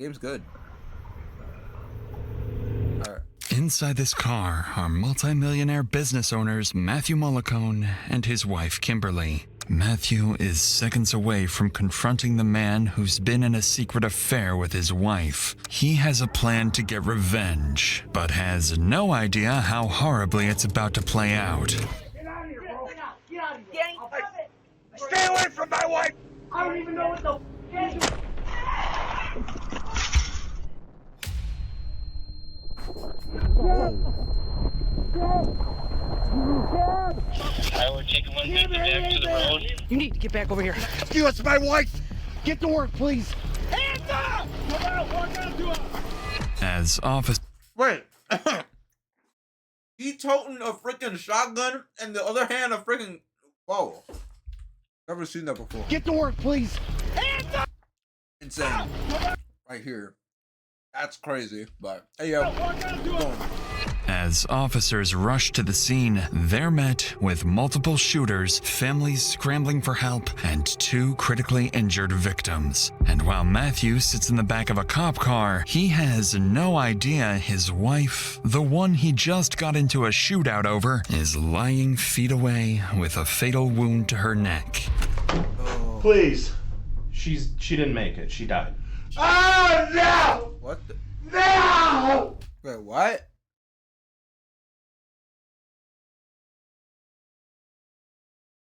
Game's good. Alright. Inside this car are multi-millionaire business owners Matthew Mollicone and his wife Kimberly. Matthew is seconds away from confronting the man who's been in a secret affair with his wife. He has a plan to get revenge, but has no idea how horribly it's about to play out. Get out of here, bro. Get out of here. Stay away from my wife! I don't even know what the f*** I would take 150 back to the road. You need to get back over here. Give us my wife! Get to work, please. Hands up! Come out, walk out to us. As officers Wait. He toting a freaking shotgun and the other hand a freaking... Whoa. Never seen that before. Get to work, please. Hands up! Insane. Right here. That's crazy, but... Hey, yo. Walk out to us. As officers rush to the scene, they're met with multiple shooters, families scrambling for help, and 2 critically injured victims. And while Matthew sits in the back of a cop car, he has no idea his wife, the one he just got into a shootout over, is lying feet away with a fatal wound to her neck. Please. She didn't make it. She died. Oh, no! What the... No! Wait, what?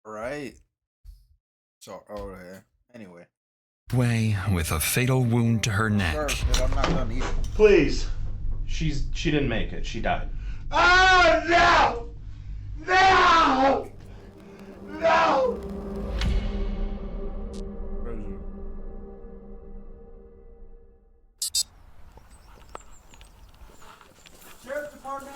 Right. So, okay. Anyway. Way with a fatal wound to her neck. Sure, but I'm not done eating. Please. She didn't make it. She died. Oh, no! No! No! Sheriff's Department.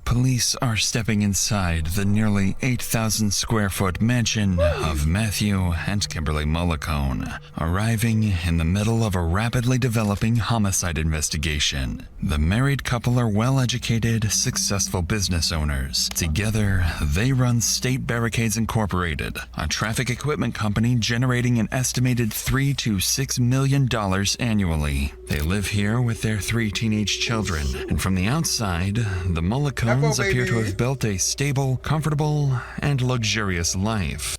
Police are stepping inside the nearly 8,000 square foot mansion of Matthew and Kimberly Mollicone, arriving in the middle of a rapidly developing homicide investigation. The married couple are well-educated, successful business owners. Together, they run State Barricades Incorporated, a traffic equipment company generating an estimated $3 to $6 million annually. They live here with their 3 teenage children, and from the outside, the Mollicones appear to have built a stable, comfortable, and luxurious life.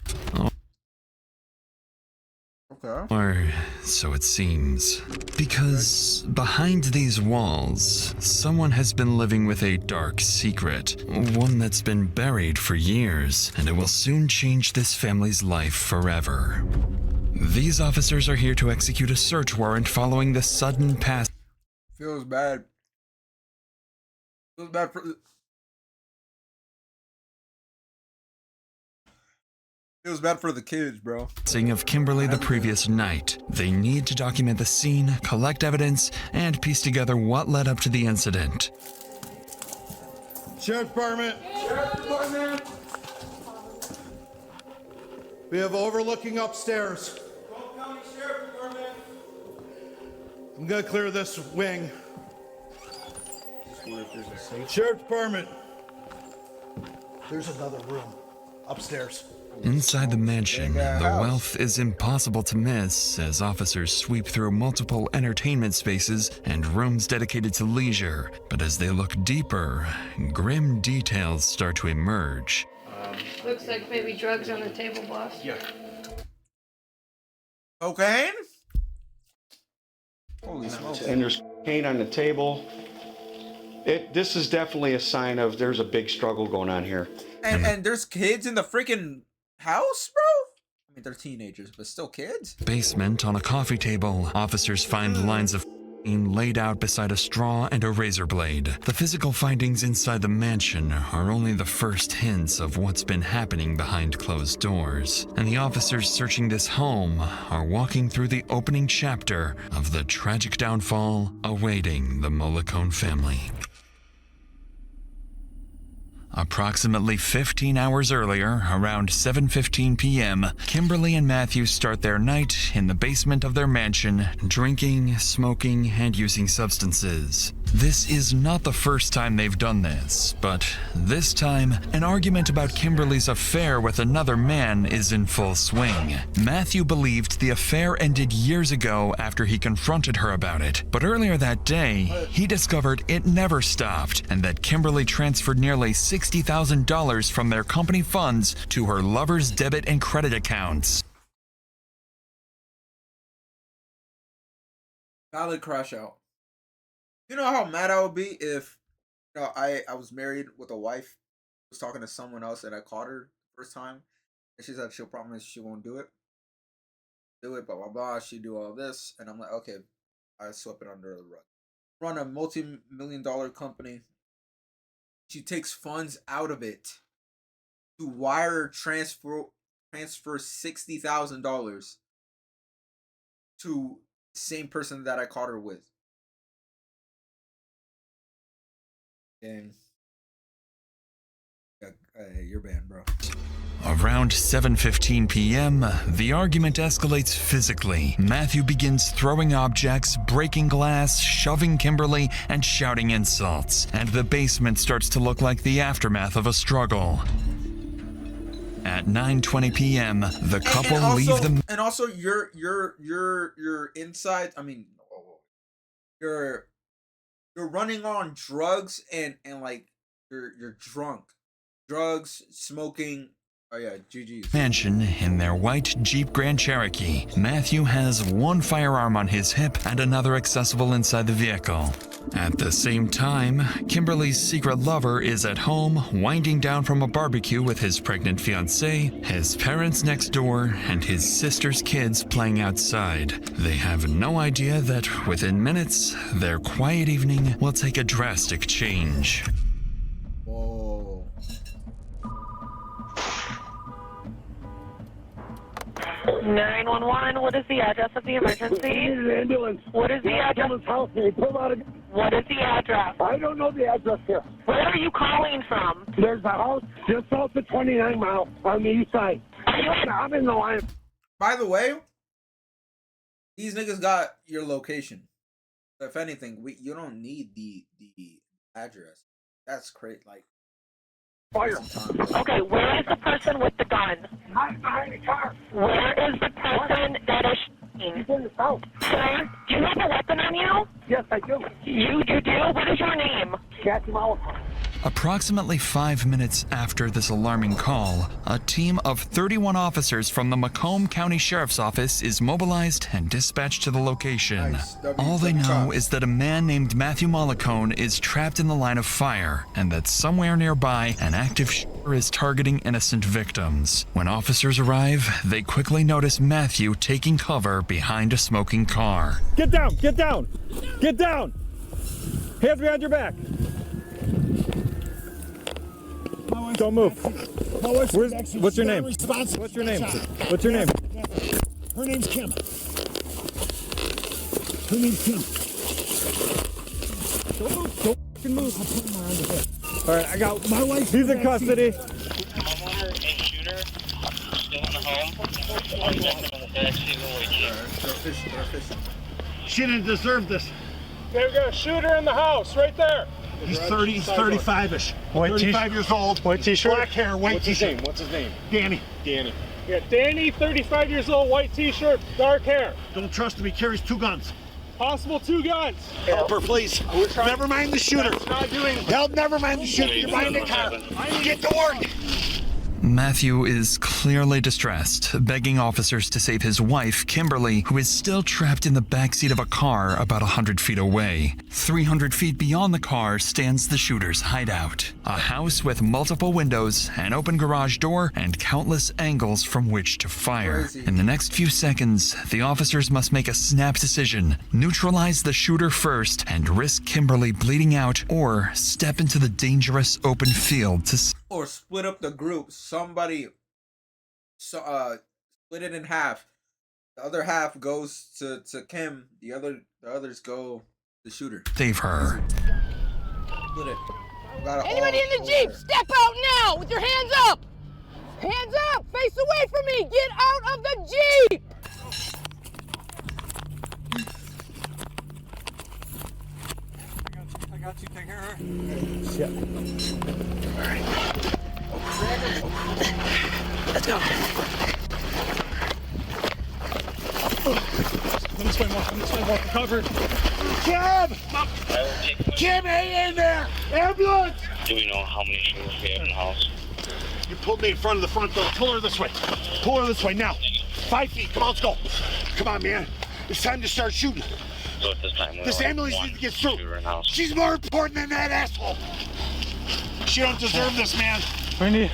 Okay. Or so it seems. Because behind these walls, someone has been living with a dark secret, one that's been buried for years, and it will soon change this family's life forever. These officers are here to execute a search warrant following the sudden pass. Feels bad. Feels bad for... Feels bad for the kids, bro. Of Kimberly the previous night. They need to document the scene, collect evidence, and piece together what led up to the incident. Sheriff's Department. Sheriff's Department. We have overlooking upstairs. Polk County Sheriff's Department. I'm gonna clear this wing. Sheriff's Department. There's another room upstairs. Inside the mansion, the wealth is impossible to miss as officers sweep through multiple entertainment spaces and rooms dedicated to leisure. But as they look deeper, grim details start to emerge. Looks like maybe drugs on the table, boss. Yeah. Cocaine? Holy smokes. And there's paint on the table. This is definitely a sign of there's a big struggle going on here. And there's kids in the freaking house, bro? I mean, they're teenagers, but still kids? Basement on a coffee table, officers find lines of laid out beside a straw and a razor blade. The physical findings inside the mansion are only the first hints of what's been happening behind closed doors. And the officers searching this home are walking through the opening chapter of the tragic downfall awaiting the Mollicone family. Approximately 15 hours earlier, around 7:15 p.m., Kimberly and Matthew start their night in the basement of their mansion, drinking, smoking, and using substances. This is not the first time they've done this, but this time, an argument about Kimberly's affair with another man is in full swing. Matthew believed the affair ended years ago after he confronted her about it, but earlier that day, he discovered it never stopped and that Kimberly transferred nearly $60,000 from their company funds to her lover's debit and credit accounts. Valid crash out. You know how mad I would be if, you know, I was married with a wife, was talking to someone else, and I caught her the first time, and she said she'll promise she won't do it, blah blah blah. She do all this, and I'm like, okay, I swept it under the rug. Run a multi-million-dollar company. She takes funds out of it to wire transfer $60,000 to the same person that I caught her with. And you're banned, bro. Around 7:15 p.m., the argument escalates physically. Matthew begins throwing objects, breaking glass, shoving Kimberly, and shouting insults. And the basement starts to look like the aftermath of a struggle. At 9:20 p.m., the couple leave the... And also, you're inside, I mean, you're running on drugs and like, you're drunk. Drugs, smoking... Oh yeah, GG's. Mansion in their white Jeep Grand Cherokee. Matthew has one firearm on his hip and another accessible inside the vehicle. At the same time, Kimberly's secret lover is at home, winding down from a barbecue with his pregnant fiancée, his parents next door, and his sister's kids playing outside. They have no idea that within minutes, their quiet evening will take a drastic change. Whoa. 911, what is the address of the emergency? An ambulance. What is the address? House. They pulled out What is the address? I don't know the address here. Where are you calling from? There's a house just south of 29 Mile on the east side. I'm in the line. By the way, these niggas got your location. If anything, you don't need the address. That's great. Like, Fire. Okay, where is the person with the gun? Hiding behind the car. Where is the person that is shooting? He's in the house. Sir, do you have a weapon on you? Yes, I do. You do? What is your name? Catch him out. Approximately 5 minutes after this alarming call, a team of 31 officers from the Macomb County Sheriff's Office is mobilized and dispatched to the location. Nice. All they know is that a man named Matthew Mollicone is trapped in the line of fire and that somewhere nearby an active shooter is targeting innocent victims. When officers arrive, they quickly notice Matthew taking cover behind a smoking car. Get down. Get down. Get down. Hands behind your back. Don't move. What's your name? What's your name? What's your name? Her name's Kim. Her name's Kim. Don't move. Don't fucking move. I'll put him around the head. All right, I got My wife. He's in custody. Homeowner and shooter still in the home. I'm checking on the back seat of the white Jeep. She didn't deserve this. They've got a shooter in the house right there. He's 35-ish. White 35 years old. White t-shirt. Black hair, white t-shirt. What's his name? Danny. Yeah, Danny, 35 years old, white t-shirt, dark hair. Don't trust him. He carries 2 guns. Possible 2 guns. Help her, please. Never mind the shooter. Not doing. Help, never mind the shooter. You're behind the car. Get to work. Matthew is clearly distressed, begging officers to save his wife, Kimberly, who is still trapped in the backseat of a car about 100 feet away. 300 feet beyond the car stands the shooter's hideout, a house with multiple windows, an open garage door, and countless angles from which to fire. In the next few seconds, the officers must make a snap decision, neutralize the shooter first, and risk Kimberly bleeding out, or step into the dangerous open field to or split up the group. Somebody split it in half. The other half goes to Kim. The others go to the shooter. save her. Split it. Anybody in the Jeep, step out now with your hands up! Hands up! Face away from me! Get out of the Jeep! got you. Take care of her. Shit. Let's go. Come this way, Mark. Come this way, Mark. Cover. Kim, hang in there! Ambulance! Do we know how many shooters we have in the house? You pulled me in front of the front door. Pull her this way. Pull her this way now. 5 feet. Come on, let's go. Come on, man. It's time to start shooting. So at this time, This ambulance needs to get through. She's more important than that asshole. She don't deserve this, man. We need.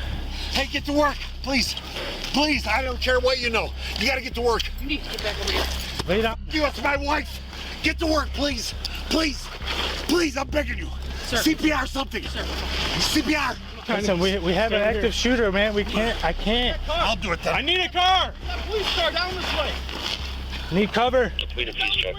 Hey, get to work, please. Please, I don't care what you know. You gotta get to work. You need to get back over here. Lay down. You, it's my wife. Get to work, please. Please. Please, I'm begging you. Sir. CPR something. Sir. CPR. Listen, we have an active shooter, man. We can't. I can't. I'll do it then. I need a car. Police car down this way. Need cover. We need a police truck.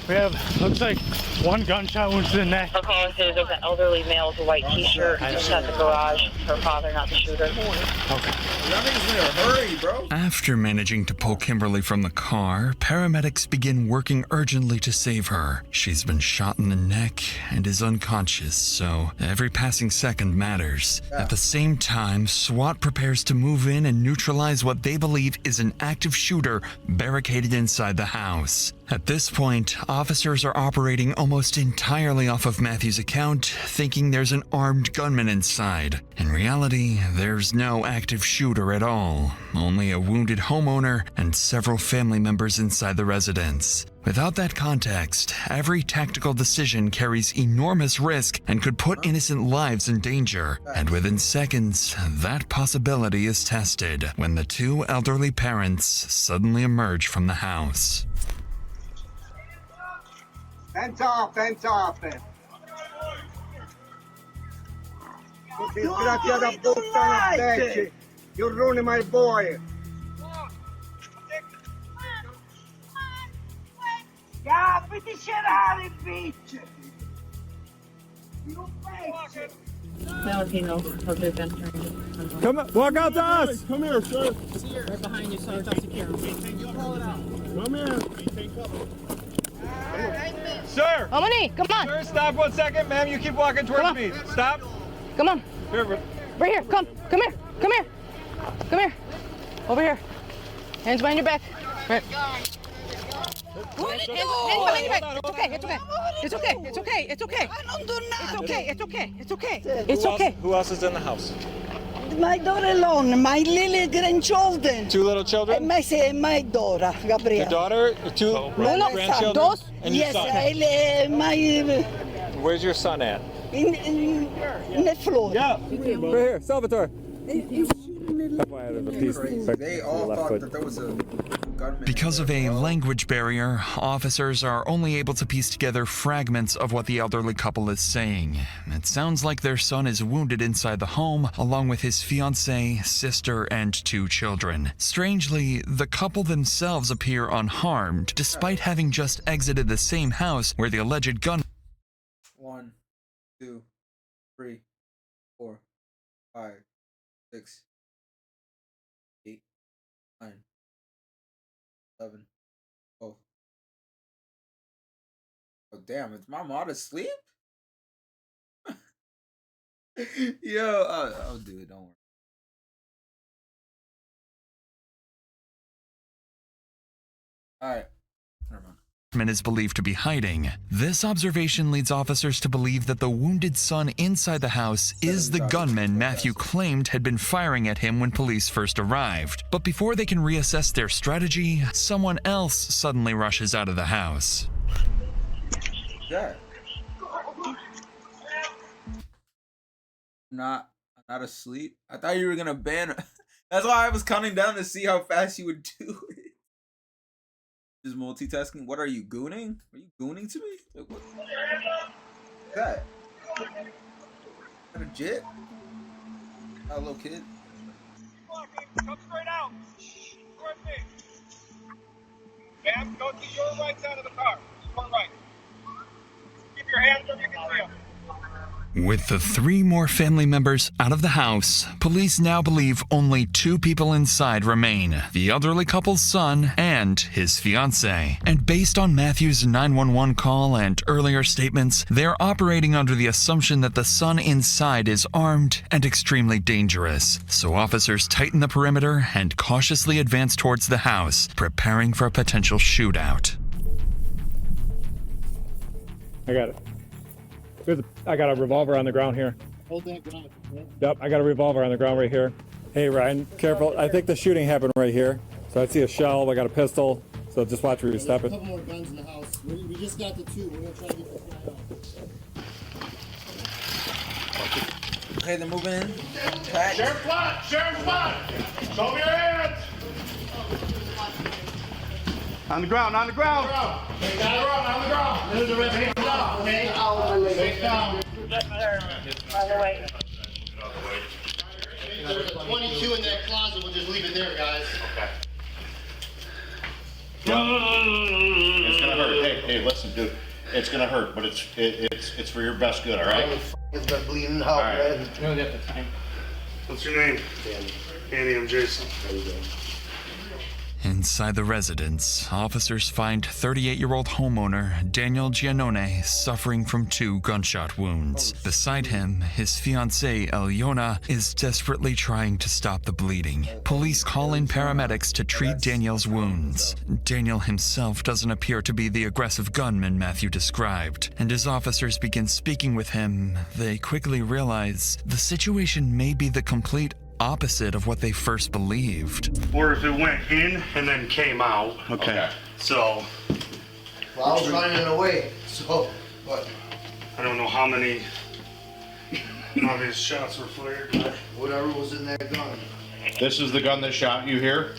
We have, looks like one gunshot wound to the neck. Her caller says there's an elderly male with a white t-shirt just at the garage. Her father, not the shooter. Y'all niggas in a hurry, bro. After managing to pull Kimberly from the car, paramedics begin working urgently to save her. She's been shot in the neck and is unconscious, so every passing second matters. At the same time, SWAT prepares to move in and neutralize what they believe is an active shooter barricaded inside the house. At this point, officers are operating almost entirely off of Matthew's account, thinking there's an armed gunman inside. In reality, there's no active shooter at all, only a wounded homeowner and several family members inside the residence. Without that context, every tactical decision carries enormous risk and could put innocent lives in danger. And within seconds, that possibility is tested when the two elderly parents suddenly emerge from the house. Hands off, hands off. You're ruining my boy. Yeah, pretty scerare, bitch. You bitch. No, he knows how they've been turned. Come on, walk out to us. Come here, sir. Right behind you, so it's not secure. Come here. Sir. Omani, come on. Sir, stop 1 second. Ma'am, you keep walking towards me. Stop. Come on. Here, Right here. Come here. Come here. Come here. Over here. Hands behind your back. Right. Hands behind your back. It's okay. It's okay. It's okay. It's okay. It's okay. It's okay. It's okay. It's okay. It's okay. Who else is in the house? My daughter alone, my little grandchildren. 2 little children? My daughter, Gabriel. Your daughter, 2 grandchildren, Dos. and your Yes, son. my Where's your son at? in the floor. Yeah. Right here, Salvatore. They all thought that there was a gunman. Because of a language barrier, officers are only able to piece together fragments of what the elderly couple is saying. It sounds like their son is wounded inside the home, along with his fiancée, sister, and 2 children. Strangely, the couple themselves appear unharmed, despite having just exited the same house where the alleged gun. 1, 2, 3, 4, 5, 6, 8, 9, 11, 12. Oh damn! Is my mod asleep? Yo, I'll do it. Don't worry. All right. Never mind. Is believed to be hiding. This observation leads officers to believe that the wounded son inside the house is the gunman Matthew claimed had been firing at him when police first arrived. But before they can reassess their strategy, someone else suddenly rushes out of the house. Yeah. I'm not asleep. I thought you were gonna ban. That's why I was counting down to see how fast you would do it. Just multitasking. What are you gooning? Are you gooning to me? Like, what? What's that? Is that a jit? Not a little kid. Come straight out. Towards me. Ma'am, go to your right side of the car. Your right. Keep your hands where you can see them. With the 3 more family members out of the house, police now believe only 2 people inside remain, the elderly couple's son and his fiancée. And based on Matthew's 911 call and earlier statements, they're operating under the assumption that the son inside is armed and extremely dangerous. So officers tighten the perimeter and cautiously advance towards the house, preparing for a potential shootout. I got it. I got a revolver on the ground here. Hold that ground. Yep, I got a revolver on the ground right here. Hey, Ryan, careful. I think the shooting happened right here. So I see a shell. I got a pistol. So just watch where you're stepping. There's a couple more guns in the house. We just got the 2. We're going to try to get the guy out. Okay, they're moving in. Sheriff Flat! Sheriff Flat! Show me your hands! On the ground, on the ground! Hey, got it on the ground! There's a red hand down, okay? Face down. By the way. There's a 22 in that closet. We'll just leave it there, guys. Okay. It's gonna hurt. Hey, listen, dude. It's gonna hurt, but it's for your best good, all right? It's been bleeding out, man. What's your name? Danny, I'm Jason. How you doing? Inside the residence, officers find 38-year-old homeowner Daniel Giannone suffering from 2 gunshot wounds. Beside him, his fiancée, Eliona, is desperately trying to stop the bleeding. Police call in paramedics to treat Daniel's wounds. Daniel himself doesn't appear to be the aggressive gunman Matthew described, and as officers begin speaking with him, they quickly realize the situation may be the complete opposite of what they first believed. Or if it went in and then came out. Okay. So, Well, I was running away, so, but I don't know how many obvious shots were fired, but whatever was in that gun. This is the gun that shot you here?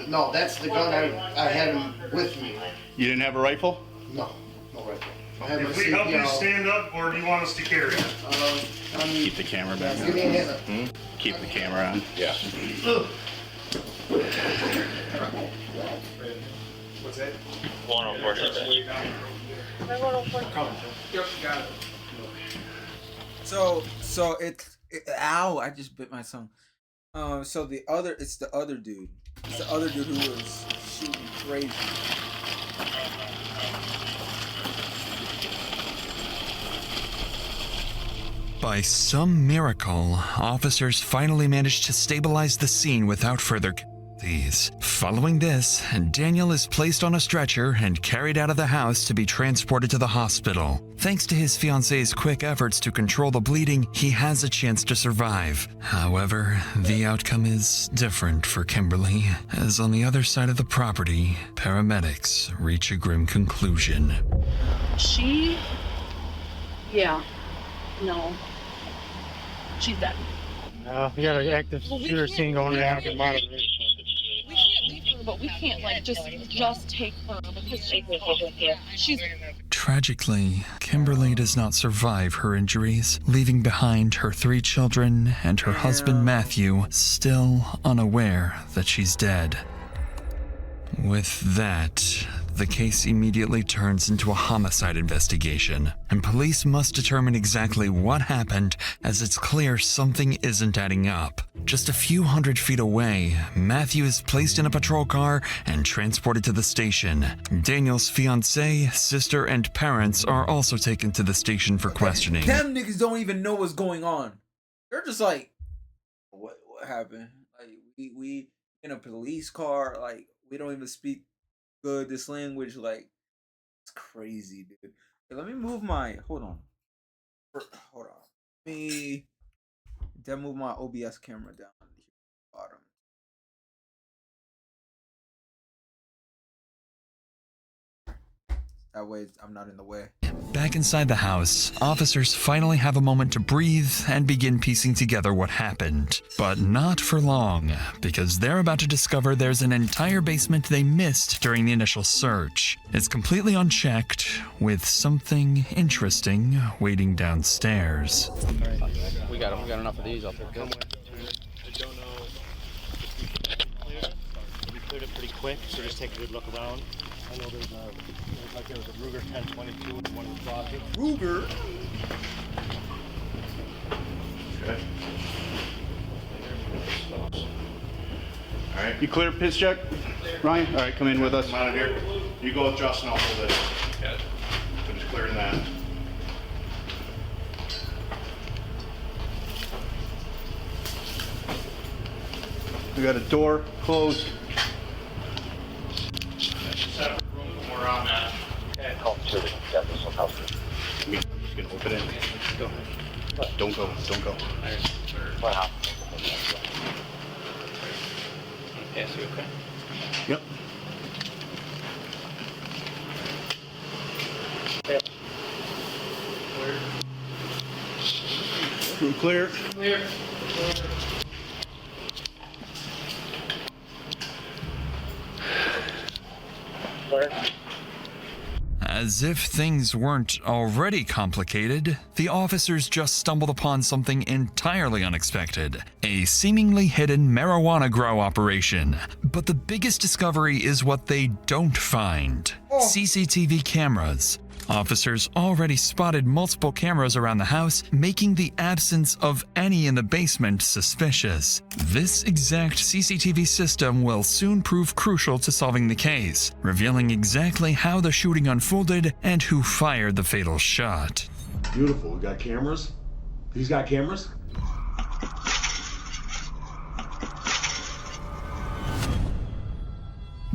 No, that's the gun I had him with me. You didn't have a rifle? No, no rifle. I had my if we help you CPR. stand up, or do you want us to carry it? Keep the camera back Give me a hand. Keep the camera on. Yeah. What's that? 104. Yep, got it. So it's ow! I just bit my tongue. So it's the other dude. It's the other dude who was shooting crazy. By some miracle, officers finally managed to stabilize the scene without further casualties. Following this, Daniel is placed on a stretcher and carried out of the house to be transported to the hospital. Thanks to his fiance's quick efforts to control the bleeding, he has a chance to survive. However, the outcome is different for Kimberly, as on the other side of the property, paramedics reach a grim conclusion. No. She's dead. We got an active shooter scene going on. We can't leave her, but we can't just take her because she's. Tragically, Kimberly does not survive her injuries, leaving behind her 3 children and her husband Matthew, still unaware that she's dead. With that, the case immediately turns into a homicide investigation, and police must determine exactly what happened, as it's clear something isn't adding up. Just a few hundred feet away, Matthew is placed in a patrol car and transported to the station. Daniel's fiancée, sister, and parents are also taken to the station for questioning. Them niggas don't even know what's going on. They're just like, what happened? Like we in a police car, like we don't even speak good this language. Like it's crazy, dude. Okay, let me move my hold on. Let me move my OBS camera down here at the bottom. That way I'm not in the way. Back inside the house, officers finally have a moment to breathe and begin piecing together what happened. But not for long, because they're about to discover there's an entire basement they missed during the initial search. It's completely unchecked, with something interesting waiting downstairs. We got enough of these. I'll take them. I don't know if we cleared it pretty quick, so just take a good look around. I know there's there was a Ruger 1022 in one of the closets. Ruger? Okay. All right. You clear, pitch check? Ryan? All right, come in with us. Come out of here. You go with Justin, I'll hold it. Okay. Finish clearing that. We got a door closed. Set up a room when we're on that. And call to the house. You can open it. Go. Don't go. Don't go. Wow. Pass you, okay? Yep. Clear. Clear. As if things weren't already complicated, the officers just stumbled upon something entirely unexpected, a seemingly hidden marijuana grow operation. But the biggest discovery is what they don't find: CCTV cameras. Officers already spotted multiple cameras around the house, making the absence of any in the basement suspicious. This exact CCTV system will soon prove crucial to solving the case, revealing exactly how the shooting unfolded and who fired the fatal shot. Beautiful. We got cameras. He's got cameras?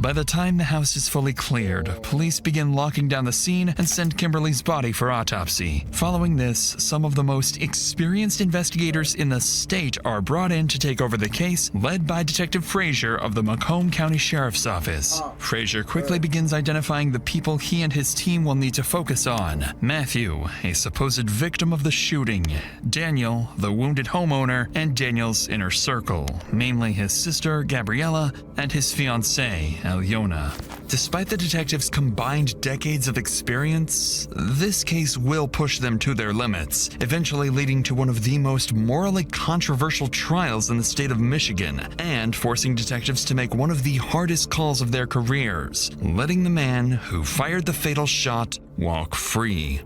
By the time the house is fully cleared, police begin locking down the scene and send Kimberly's body for autopsy. Following this, some of the most experienced investigators in the state are brought in to take over the case, led by Detective Frazier of the Macomb County Sheriff's Office. Frazier quickly begins identifying the people he and his team will need to focus on: Matthew, a supposed victim of the shooting; Daniel, the wounded homeowner; and Daniel's inner circle, mainly his sister, Gabriella, and his fiancée, Alyona. Despite the detectives' combined decades of experience, this case will push them to their limits, eventually leading to one of the most morally controversial trials in the state of Michigan, and forcing detectives to make one of the hardest calls of their careers: letting the man who fired the fatal shot walk free.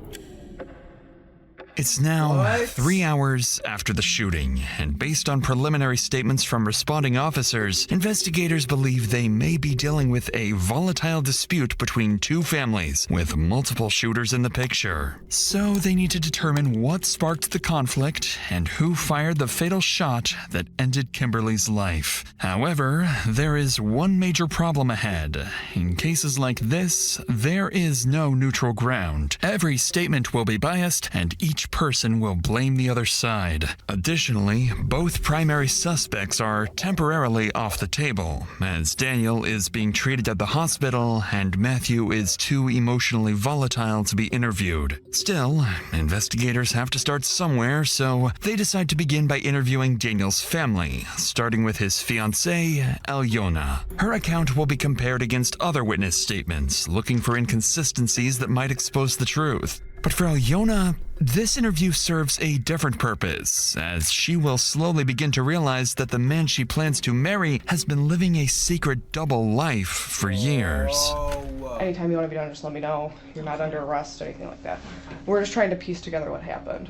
It's now 3 hours after the shooting, and based on preliminary statements from responding officers, investigators believe they may be dealing with a volatile dispute between two families, with multiple shooters in the picture. So they need to determine what sparked the conflict and who fired the fatal shot that ended Kimberly's life. However, there is one major problem ahead. In cases like this, there is no neutral ground. Every statement will be biased, and each person will blame the other side. Additionally, both primary suspects are temporarily off the table, as Daniel is being treated at the hospital and Matthew is too emotionally volatile to be interviewed. Still, investigators have to start somewhere, so they decide to begin by interviewing Daniel's family, starting with his fiancée, Alyona. Her account will be compared against other witness statements, looking for inconsistencies that might expose the truth. But for Alyona, this interview serves a different purpose, as she will slowly begin to realize that the man she plans to marry has been living a secret double life for years. Anytime you want to be done, just let me know. You're not under arrest or anything like that. We're just trying to piece together what happened.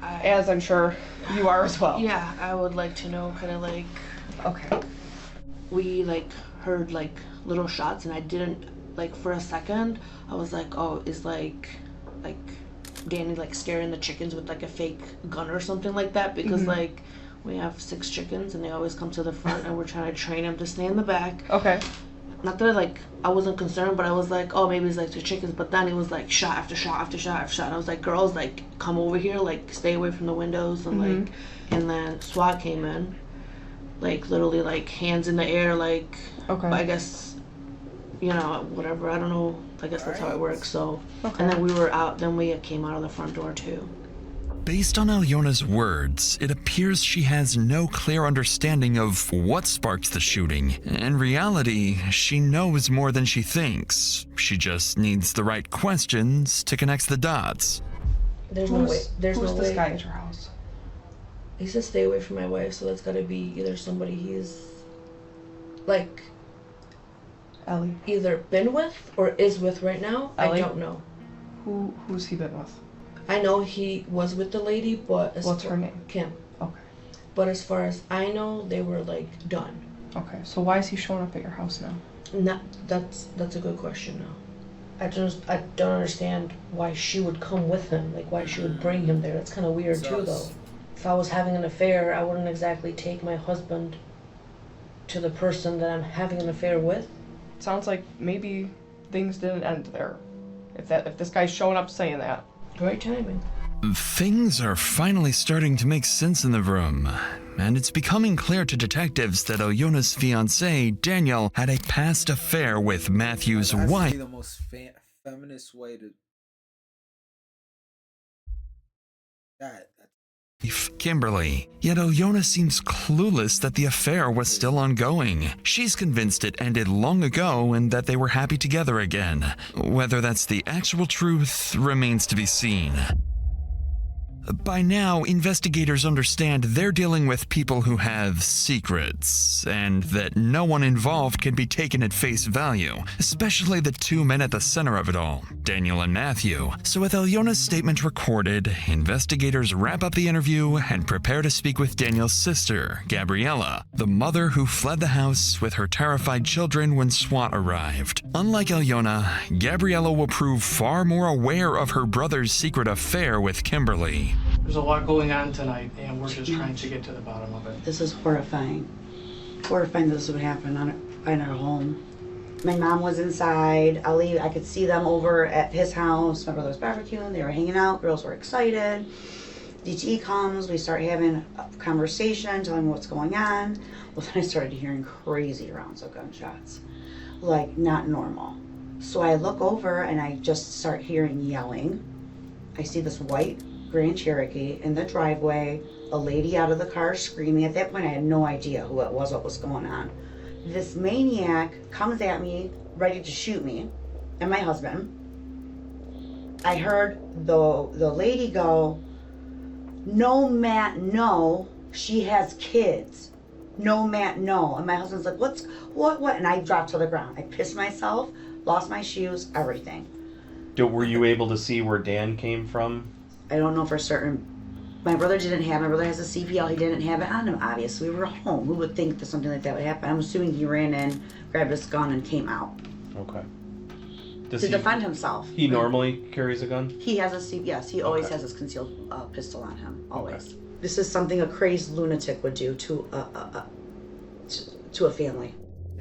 As I'm sure you are as well. Yeah, I would like to know kind of like... Okay. We like heard like little shots and I didn't, like for a second, I was like, oh, is like Danny like scaring the chickens with like a fake gun or something like that, because like we have 6 chickens and they always come to the front and we're trying to train them to stay in the back. Okay. Not that I wasn't concerned, but I was like, oh, maybe it's like the chickens, but then it was like shot after shot after shot after shot. And I was like, girls, like come over here, like stay away from the windows, and like, and then SWAT came in, like literally like hands in the air, like, okay. I guess, you know, whatever, I don't know, I guess that's how it works. So, and then we were out, then we came out of the front door too. Based on Alyona's words, it appears she has no clear understanding of what sparked the shooting. In reality, she knows more than she thinks. She just needs the right questions to connect the dots. There's no way. There's who's no this way. guy at your house? He said stay away from my wife, so that's gotta be either somebody he's like Ellie. Either been with or is with right now. Ellie? I don't know. Who's he been with? I know he was with the lady, but What's her name? Kim. Okay. But as far as I know, they were like done. Okay, so why is he showing up at your house now? That's a good question now. I don't understand why she would come with him, like why she would bring him there. That's kind of weird too, though. If I was having an affair, I wouldn't exactly take my husband to the person that I'm having an affair with. Sounds like maybe things didn't end there. If this guy's showing up saying that. Great timing. Things are finally starting to make sense in the room, and it's becoming clear to detectives that Alyona's fiance, Daniel, had a past affair with Matthew's wife. The most feminist way to that. Kimberly. Yet Alyona seems clueless that the affair was still ongoing. She's convinced it ended long ago and that they were happy together again. Whether that's the actual truth remains to be seen. By now, investigators understand they're dealing with people who have secrets, and that no one involved can be taken at face value, especially the two men at the center of it all, Daniel and Matthew. So with Alyona's statement recorded, investigators wrap up the interview and prepare to speak with Daniel's sister, Gabriella, the mother who fled the house with her terrified children when SWAT arrived. Unlike Alyona, Gabriella will prove far more aware of her brother's secret affair with Kimberly. There's a lot going on tonight, and we're just trying to get to the bottom of it. This is horrifying. Horrifying that this would happen in our home. My mom was inside. I could see them over at his house. My brother was barbecuing. They were hanging out. Girls were excited. DTE comes. We start having a conversation, telling me what's going on. Well, then I started hearing crazy rounds of gunshots. Like, not normal. So I look over, and I just start hearing yelling. I see this white Grand Cherokee in the driveway, a lady out of the car screaming. At that point, I had no idea who it was, what was going on. This maniac comes at me, ready to shoot me and my husband. I heard the lady go, "No, Matt, no, she has kids. No, Matt, no." And my husband's like, what? And I dropped to the ground. I pissed myself, lost my shoes, everything. Were you able to see where Dan came from? I don't know for certain. My brother has a CPL. He didn't have it on him, obviously. We were home. Who would think that something like that would happen? I'm assuming he ran in, grabbed his gun, and came out. Okay. To defend himself. He normally carries a gun? He has a yes, he always has his concealed pistol on him, always. Okay. This is something a crazed lunatic would do to a family.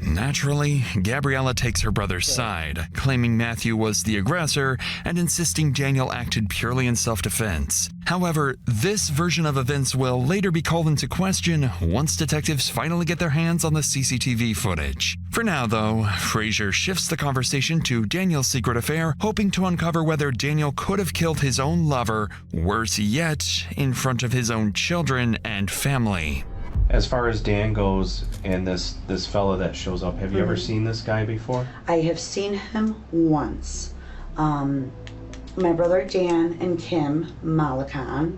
Naturally, Gabriella takes her brother's side, claiming Matthew was the aggressor and insisting Daniel acted purely in self-defense. However, this version of events will later be called into question once detectives finally get their hands on the CCTV footage. For now, though, Frazier shifts the conversation to Daniel's secret affair, hoping to uncover whether Daniel could have killed his own lover, worse yet, in front of his own children and family. As far as Dan goes and this fella that shows up, have you ever seen this guy before? I have seen him once. My brother Dan and Kim Malakan.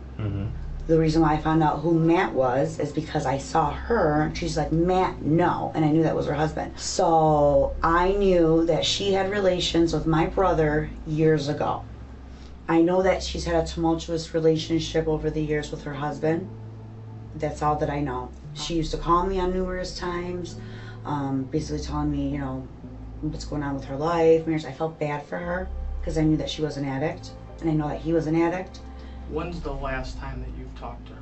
The reason why I found out who Matt was is because I saw her. She's like, "Matt, no," and I knew that was her husband. So I knew that she had relations with my brother years ago. I know that she's had a tumultuous relationship over the years with her husband. That's all that I know. She used to call me on numerous times, basically telling me, you know, what's going on with her life, marriage. I felt bad for her because I knew that she was an addict, and I know that he was an addict. When's the last time that you've talked to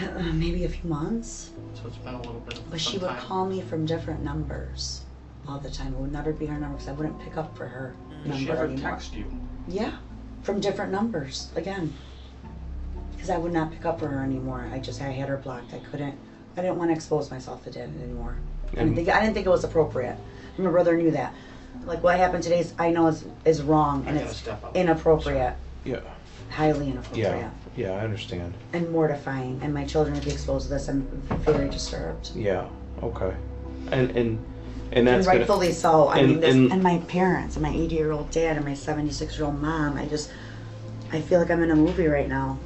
her? Maybe a few months. So it's been a little bit of But she would call me from different numbers all the time. It would never be her number because I wouldn't pick up for her number Did she ever anymore. text you? Yeah, from different numbers, again. Because I would not pick up for her anymore. I had her blocked. I didn't want to expose myself to that anymore. I didn't think it was appropriate. My brother knew that. Like, what happened today I know is wrong and it's inappropriate. Yeah. Highly inappropriate. Yeah, I understand. And mortifying. And my children would be exposed to this. I'm very disturbed. Yeah, okay. And that's rightfully so. And my parents, and my 80-year-old dad, and my 76-year-old mom. I feel like I'm in a movie right now.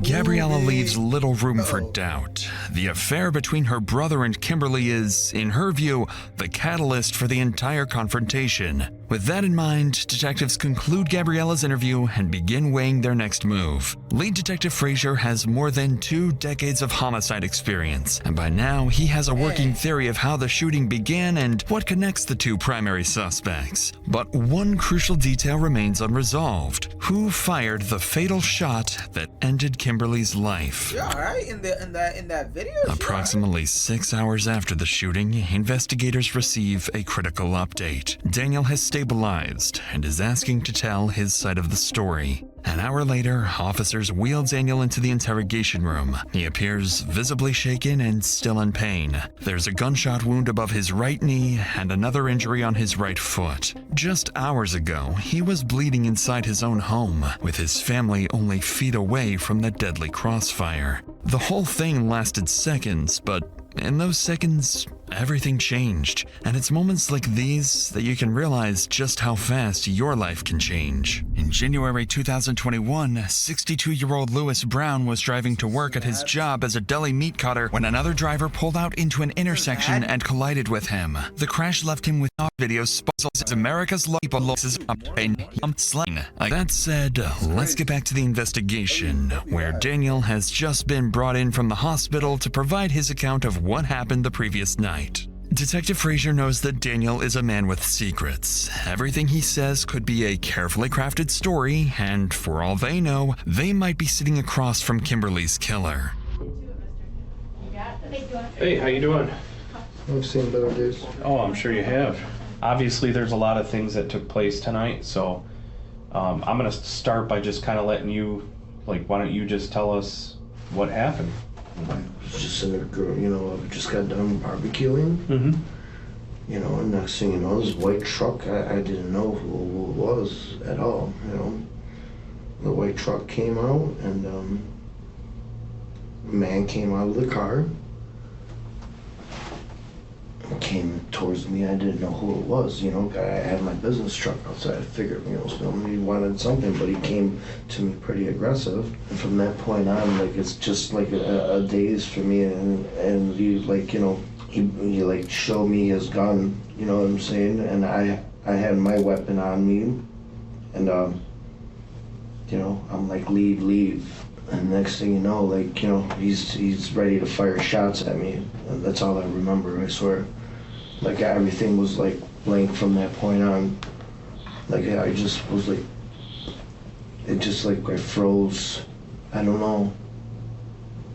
Gabriella leaves little room for doubt. The affair between her brother and Kimberly is, in her view, the catalyst for the entire confrontation. With that in mind, detectives conclude Gabriella's interview and begin weighing their next move. Lead Detective Frazier has more than 2 decades of homicide experience, and by now he has a working theory of how the shooting began and what connects the 2 primary suspects. But one crucial detail remains unresolved. Who fired the fatal shot that ended Kimberly's life? Yeah, alright, in that video. Approximately 6 hours after the shooting, investigators receive a critical update. Daniel has stabilized and is asking to tell his side of the story. An hour later, officers wheel Daniel into the interrogation room. He appears visibly shaken and still in pain. There's a gunshot wound above his right knee and another injury on his right foot. Just hours ago, he was bleeding inside his own home, with his family only feet away from the deadly crossfire. The whole thing lasted seconds, but in those seconds, everything changed. And it's moments like these that you can realize just how fast your life can change. In January 2021, 62-year-old Lewis Brown was driving to work at his job as a deli meat cutter when another driver pulled out into an intersection and collided with him. The crash left him with video as America's people losses slang. That said, let's get back to the investigation, where Daniel has just been brought in from the hospital to provide his account of what happened the previous night. Detective Frazier knows that Daniel is a man with secrets. Everything he says could be a carefully crafted story, and for all they know, they might be sitting across from Kimberly's killer. Hey, how you doing? I've seen better days. Oh, I'm sure you have. Obviously, there's a lot of things that took place tonight, so I'm gonna start by just kind of letting you, why don't you just tell us what happened? I was just in a girl, I just got done barbecuing. Mm-hmm. And next thing you know, this white truck, I didn't know who it was at all, The white truck came out, and a man came out of the car. Came towards me. I didn't know who it was, I had my business truck outside. I figured, somebody wanted something, but he came to me pretty aggressive. And from that point on, it's just like a daze for me. And he, he showed me his gun, you know what I'm saying? And I had my weapon on me. And, I'm like, leave. And next thing you know, he's ready to fire shots at me. And that's all I remember, I swear. Everything was blank from that point on. I just was I froze. I don't know.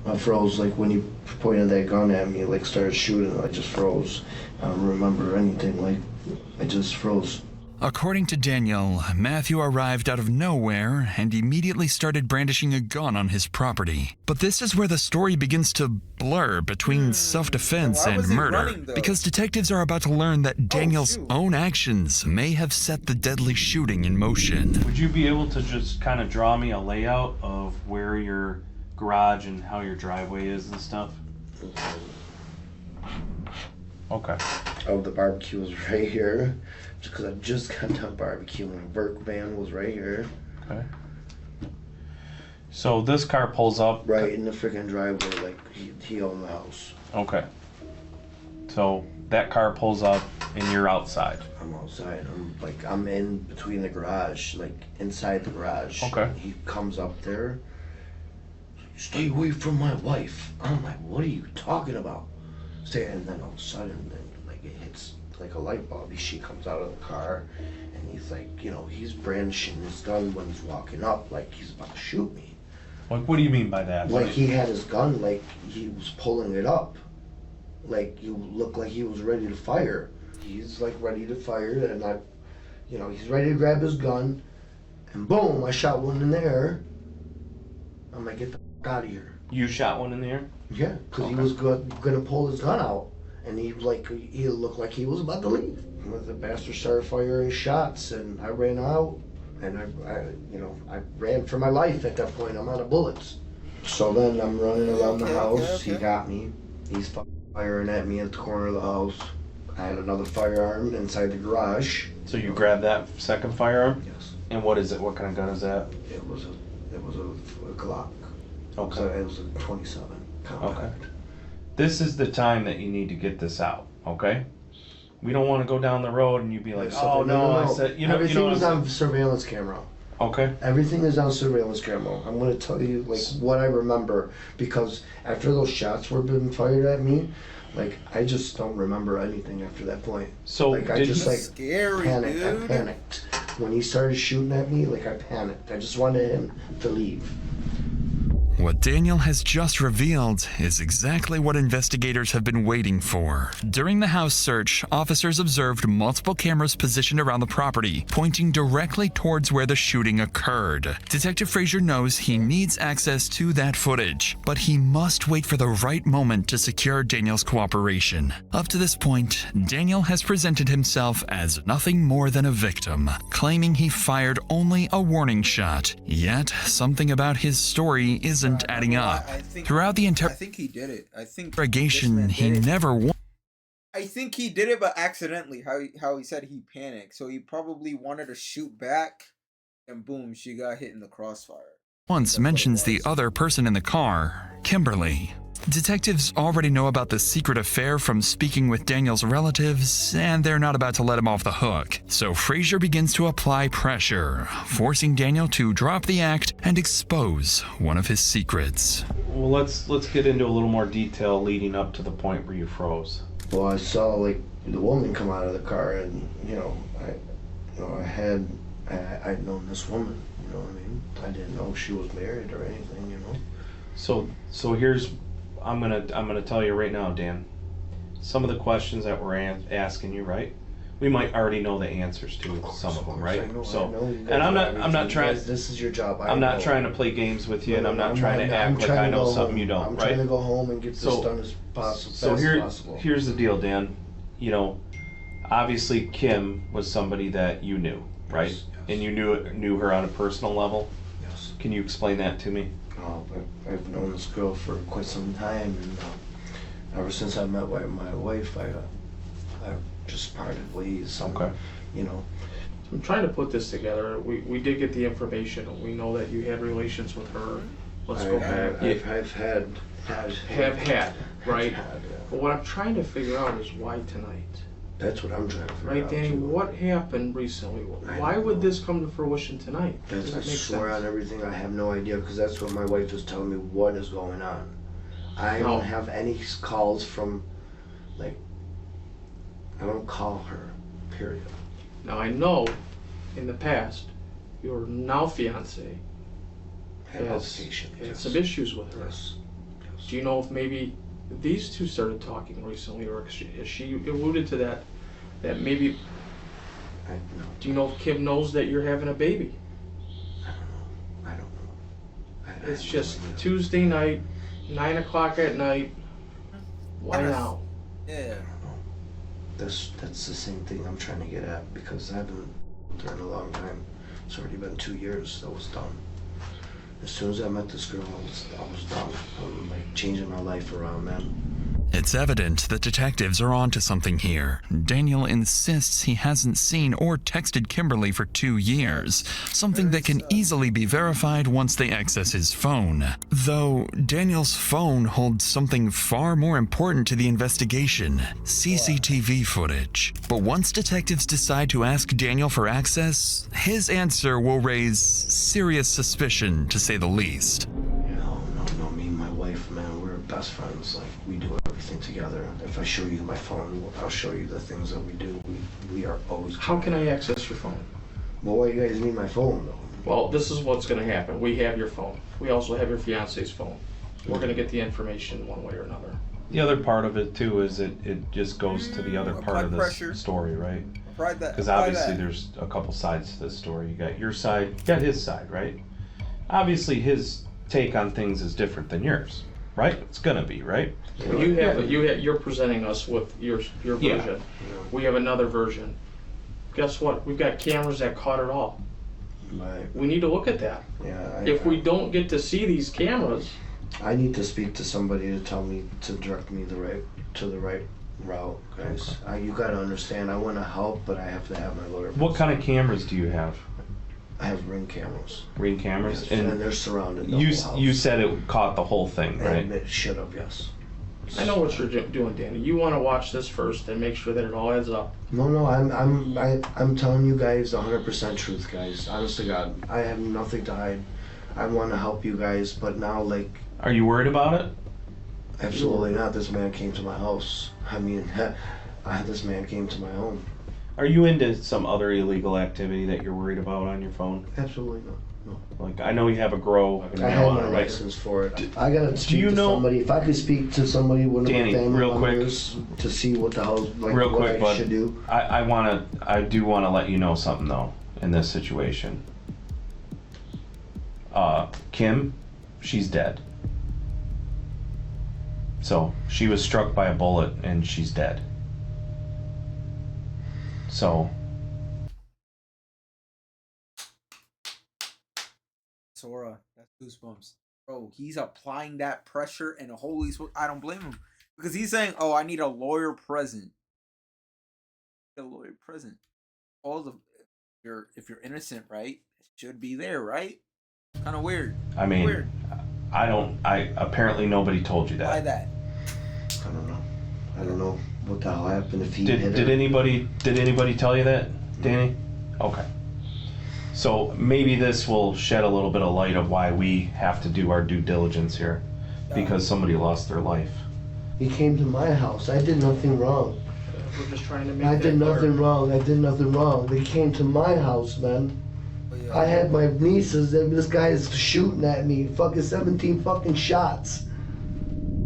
I froze when he pointed that gun at me, started shooting, I just froze. I don't remember anything, I just froze. According to Daniel, Matthew arrived out of nowhere and immediately started brandishing a gun on his property. But this is where the story begins to blur between self-defense and murder, because detectives are about to learn that Daniel's own actions may have set the deadly shooting in motion. Would you be able to just kind of draw me a layout of where your garage and how your driveway is and stuff? Okay. Oh, the barbecue was right here. Because I just got done barbecuing. Work van was right here. Okay. So this car pulls up. Right in the freaking driveway, he owned the house. Okay. So that car pulls up and you're outside. I'm outside. I'm in between the garage, inside the garage. Okay. He comes up there. Stay away from my wife. I'm like, what are you talking about? And then all of a sudden, it hits like a light bulb. She comes out of the car, and he's he's brandishing his gun when he's walking up, he's about to shoot me. What do you mean by that? He had his gun, he was pulling it up. You look like he was ready to fire. He's ready to fire, and he's ready to grab his gun, and boom, I shot one in the air. I'm like, get the f out of here. You shot one in the air? Yeah, because he was gonna pull his gun out. And he looked like he was about to leave. The bastard started firing shots, and I ran out, and I ran for my life at that point. I'm out of bullets. So then I'm running around the house. Okay. He got me. He's firing at me at the corner of the house. I had another firearm inside the garage. So you grabbed that second firearm? Yes. And what is it? What kind of gun is that? It was a Glock. Okay. It was a 27 compact. Okay. This is the time that you need to get this out, okay? We don't want to go down the road and you be like, oh no, I said, everything was on surveillance camera. Okay. Everything is on surveillance camera. I'm going to tell you like what I remember, because after those shots were being fired at me, like I just don't remember anything after that point. So like I just like scary, panicked. dude. I panicked when he started shooting at me. Like I panicked. I just wanted him to leave. What Daniel has just revealed is exactly what investigators have been waiting for. During the house search, officers observed multiple cameras positioned around the property, pointing directly towards where the shooting occurred. Detective Frazier knows he needs access to that footage, but he must wait for the right moment to secure Daniel's cooperation. Up to this point, Daniel has presented himself as nothing more than a victim, claiming he fired only a warning shot. Yet, something about his story isn't adding up. Throughout the I think he did it. I think interrogation, he never won. I think he did it, but accidentally. How he said he panicked, so he probably wanted to shoot back, and boom, she got hit in the crossfire. Once mentions the other person in the car, Kimberly. Detectives already know about the secret affair from speaking with Daniel's relatives, and they're not about to let him off the hook. So Frazier begins to apply pressure, forcing Daniel to drop the act and expose one of his secrets. Well, let's get into a little more detail leading up to the point where you froze. Well, I saw like the woman come out of the car, and I'd known this woman. You know what I mean? I didn't know she was married or anything. You know. So here's. I'm gonna tell you right now, Dan. Some of the questions that we're asking you, right? We might already know the answers to some of them, right? And I'm not trying. This is your job. I'm not trying to play games with you, and I'm not trying to act like I know something you don't, I'm right? trying to go home and get this done as possible. So here's the deal, Dan. You know, obviously Kim was somebody that you knew, right? Yes. And you knew her on a personal level. Yes. Can you explain that to me? I've known this girl for quite some time, and ever since I met my wife, I've just parted ways. Okay. You know. I'm trying to put this together. We did get the information. We know that you had relations with her. Let's go back. I've had, right? But what I'm trying to figure out is why tonight. That's what I'm trying to figure out. Right, Danny, what happened recently? Why would this come to fruition tonight? I swear on everything, I have no idea, because that's what my wife was telling me, what is going on. I don't have any calls from, like, I don't call her, period. Now, I know in the past, your now fiance had some issues with her. Yes. Do you know if maybe these two started talking recently, or has she alluded to that maybe, do you know if Kim knows that you're having a baby? I don't know. It's just Tuesday night, 9 o'clock at night. Why now? Yeah. I don't know. That's the same thing I'm trying to get at, because I've been there in a long time. It's already been 2 years that was done. As soon as I met this girl, I was done. I was like changing my life around then. It's evident that detectives are onto something here. Daniel insists he hasn't seen or texted Kimberly for 2 years, something that can easily be verified once they access his phone. Though Daniel's phone holds something far more important to the investigation, CCTV footage. But once detectives decide to ask Daniel for access, his answer will raise serious suspicion, to say the least. No, me and my wife, man, we're best friends. Like, we do everything together. If I show you my phone, I'll show you the things that we do. We are always... How can I access your phone? Well, why you guys need my phone, though? Well, this is what's going to happen. We have your phone. We also have your fiance's phone. We're going to get the information one way or another. The other part of it, too, is it just goes to the other part of this story, right? Because obviously there's a couple sides to this story. You got your side, you got his side, right? Obviously his take on things is different than yours, right? It's gonna be, right? Well, you're presenting us with your version. Yeah. We have another version. Guess what? We've got cameras that caught it all. Right. We need to look at that. Yeah. If we don't get to see these cameras, I need to speak to somebody to tell me, to direct me the right route, guys. You gotta understand, I want to help, but I have to have my lawyer. What kind of cameras do you have? I have Ring cameras. Ring cameras? Yes, and they're surrounded. You said it caught the whole thing, right? And it should have, yes. I know what you're doing, Danny. You want to watch this first and make sure that it all adds up. No, I'm telling you guys 100% truth, guys. Honest to God, I have nothing to hide. I want to help you guys, but now, like... Are you worried about it? Absolutely not. This man came to my house. I mean, this man came to my home. Are you into some other illegal activity that you're worried about on your phone? Absolutely not. No. Like, I know you have a grow. I have my license for it. I gotta speak to somebody. If I could speak to somebody, one of my family members, to see what the hell, like, real what quick, I should do. I do want to let you know something though in this situation. Kim, she's dead. So she was struck by a bullet and she's dead. So. Sora, that's goosebumps. Bro, he's applying that pressure and holy I don't blame him. Because he's saying, oh, I need a lawyer present. A lawyer present. All the if you're innocent, right? It should be there, right? Kind of weird. I mean, weird. I apparently nobody told you that. Why that? I don't know. I don't know what the hell happened if he did anybody tell you that, Danny? Okay. So maybe this will shed a little bit of light of why we have to do our due diligence here, because somebody lost their life. He came to my house. I did nothing wrong. We're just trying to make I did nothing wrong. I did nothing wrong. They came to my house, man. I had my nieces and this guy is shooting at me. Fucking 17 fucking shots.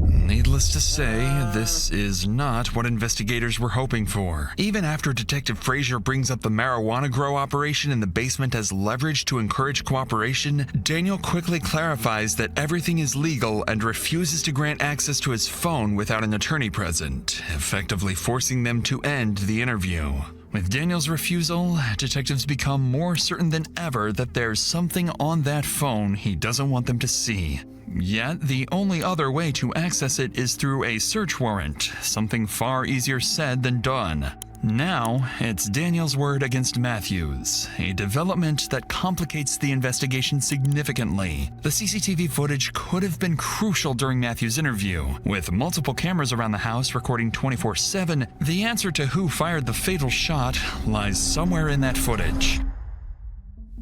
Needless to say, this is not what investigators were hoping for. Even after Detective Frazier brings up the marijuana grow operation in the basement as leverage to encourage cooperation, Daniel quickly clarifies that everything is legal and refuses to grant access to his phone without an attorney present, effectively forcing them to end the interview. With Daniel's refusal, detectives become more certain than ever that there's something on that phone he doesn't want them to see. Yet, the only other way to access it is through a search warrant, something far easier said than done. Now, it's Daniel's word against Matthew's, a development that complicates the investigation significantly. The CCTV footage could have been crucial during Matthew's interview. With multiple cameras around the house recording 24/7, the answer to who fired the fatal shot lies somewhere in that footage.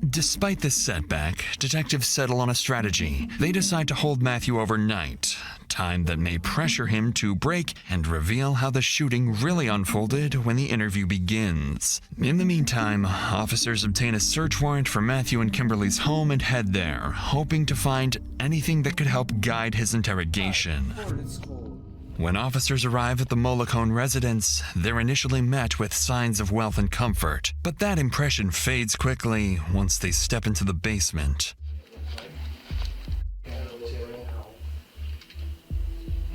Despite this setback, detectives settle on a strategy. They decide to hold Matthew overnight, time that may pressure him to break and reveal how the shooting really unfolded when the interview begins. In the meantime, officers obtain a search warrant for Matthew and Kimberly's home and head there, hoping to find anything that could help guide his interrogation. When officers arrive at the Mollicone residence, they're initially met with signs of wealth and comfort, but that impression fades quickly once they step into the basement.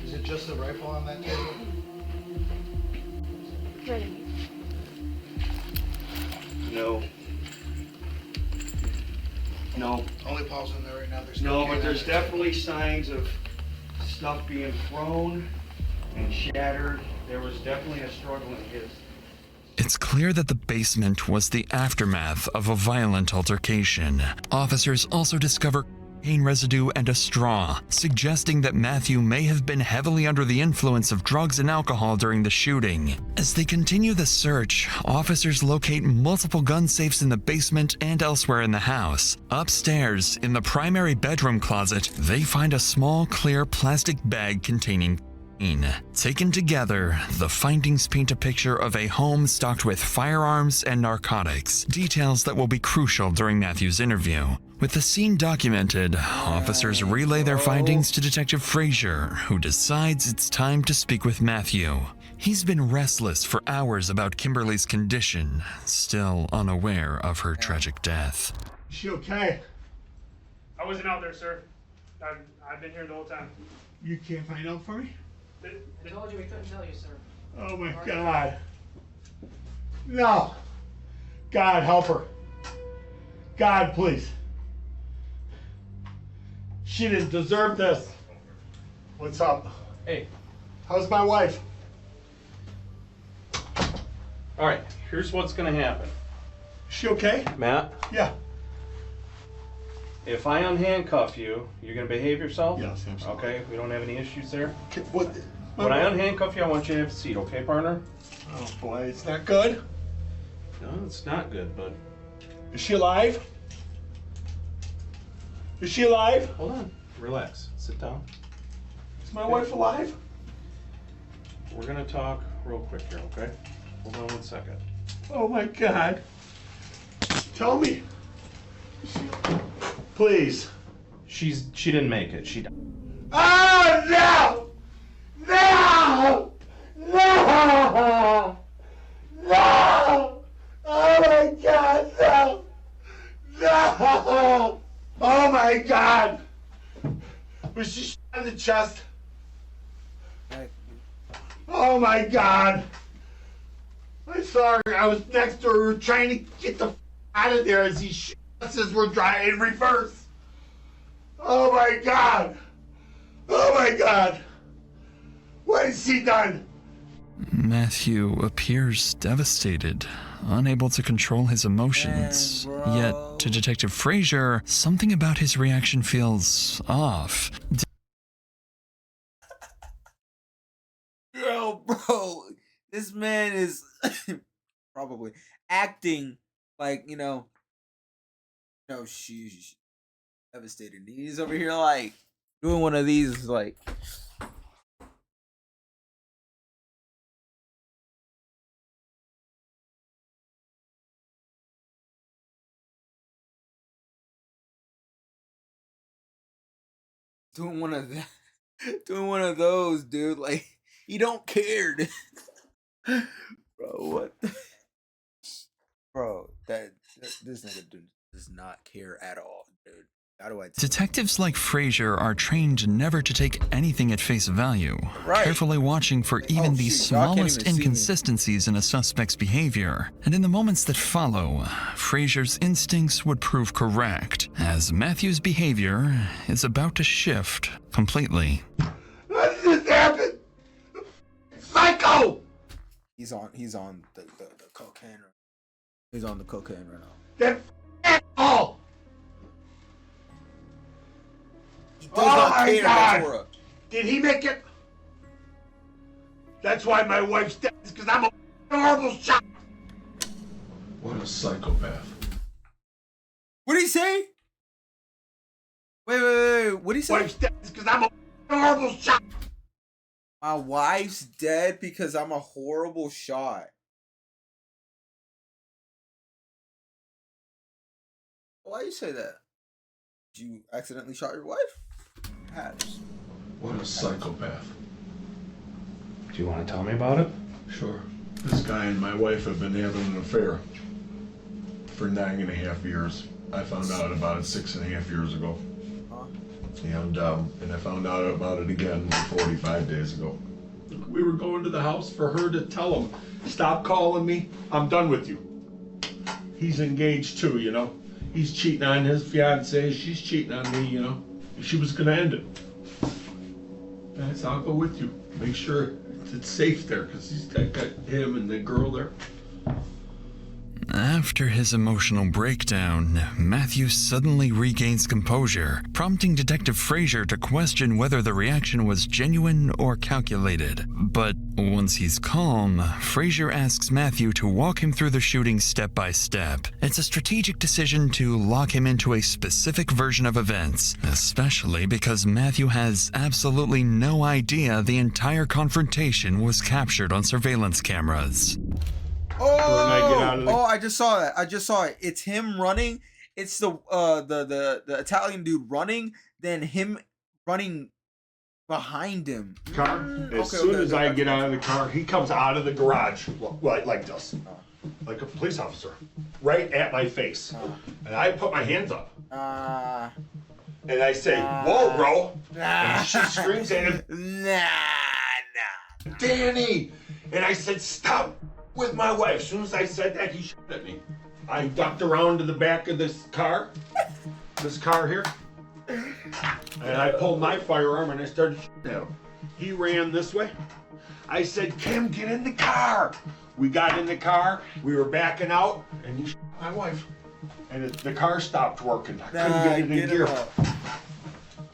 Is it just a rifle on that table? Ready. No. No. Only Paul's in there right now. There's No, but there's definitely signs of stuff being thrown and shattered. There was definitely a struggle in his. It's clear that the basement was the aftermath of a violent altercation. Officers also discover cocaine residue and a straw, suggesting that Matthew may have been heavily under the influence of drugs and alcohol during the shooting. As they continue the search, officers locate multiple gun safes in the basement and elsewhere in the house. Upstairs, in the primary bedroom closet, they find a small, clear plastic bag containing cocaine. Taken together, the findings paint a picture of a home stocked with firearms and narcotics, details that will be crucial during Matthew's interview. With the scene documented, officers relay their findings to Detective Frazier, who decides it's time to speak with Matthew. He's been restless for hours about Kimberly's condition, still unaware of her tragic death. Is she okay? I wasn't out there, sir. I've been here the whole time. You can't find out for me? I told you we couldn't tell you, sir. Oh my God. No. God, help her. God, please. She didn't deserve this. What's up? Hey. How's my wife? All right, here's what's gonna happen. Is she okay? Matt? Yeah. If I unhandcuff you, you're gonna behave yourself? Yes, absolutely. Okay, we don't have any issues there? What? When I unhandcuff you, I want you to have a seat, okay, partner? Oh boy, it's not good. No, it's not good, but... Is she alive? Is she alive? Hold on. Relax. Sit down. Is my wife alive? We're gonna talk real quick here, okay? Hold on 1 second. Oh my God. Tell me. Please. She didn't make it. She died. Oh no! No! No! No! Oh my God, no! No! Oh my God! Was she shot in the chest? Oh my God! I'm sorry, I was next to her. We were trying to get the out of there as these shits were driving in reverse. Oh my God! Oh my God! What has she done? Matthew appears devastated, unable to control his emotions. Yet, to Detective Frazier, something about his reaction feels off. Yo, bro, this man is probably acting like, she's devastated. He's over here like doing one of these like doing one of those, dude. Like he don't care, dude. Bro. What? Bro, this nigga dude does not care at all, dude. How do I tell Detectives like Frazier are trained never to take anything at face value, carefully watching for even the smallest inconsistencies in a suspect's behavior. And in the moments that follow, Frazier's instincts would prove correct, as Matthew's behavior is about to shift completely. What just happened? Psycho! He's on the cocaine. He's on the cocaine right now. That asshole! He does not care, God! Ventura. Did he make it? That's why my wife's dead, because I'm a horrible shot. What a psychopath. What did he say? Wait. What did he say? Wife's dead because I'm a horrible shot. My wife's dead because I'm a horrible shot. Why you say that? Did you accidentally shot your wife? Perhaps. What a psychopath. Do you want to tell me about it? Sure. This guy and my wife have been having an affair for 9.5 years. I found out about it 6.5 years ago. And I found out about it again 45 days ago. We were going to the house for her to tell him, stop calling me, I'm done with you. He's engaged too, you know. He's cheating on his fiancée, she's cheating on me, you know. She was gonna end it. And I said, I'll go with you. Make sure it's safe there, because he's got him and the girl there. After his emotional breakdown, Matthew suddenly regains composure, prompting Detective Frazier to question whether the reaction was genuine or calculated. But once he's calm, Frazier asks Matthew to walk him through the shooting step by step. It's a strategic decision to lock him into a specific version of events, especially because Matthew has absolutely no idea the entire confrontation was captured on surveillance cameras. I just saw that. It's him running. It's the Italian dude running, then him running behind him. Car. As soon as I get out of the car, he comes out of the garage like this, like a police officer, right at my face, and I put my hands up. And I say, "Whoa, bro!" And she screams at him, "Nah, Danny!" And I said, "Stop with my wife." As soon as I said that, he shot at me. I ducked around to the back of this car here, and I pulled my firearm and I started shooting at him. He ran this way. I said, "Kim, get in the car." We got in the car, we were backing out, and he shot my wife. And the car stopped working. I couldn't get it in gear.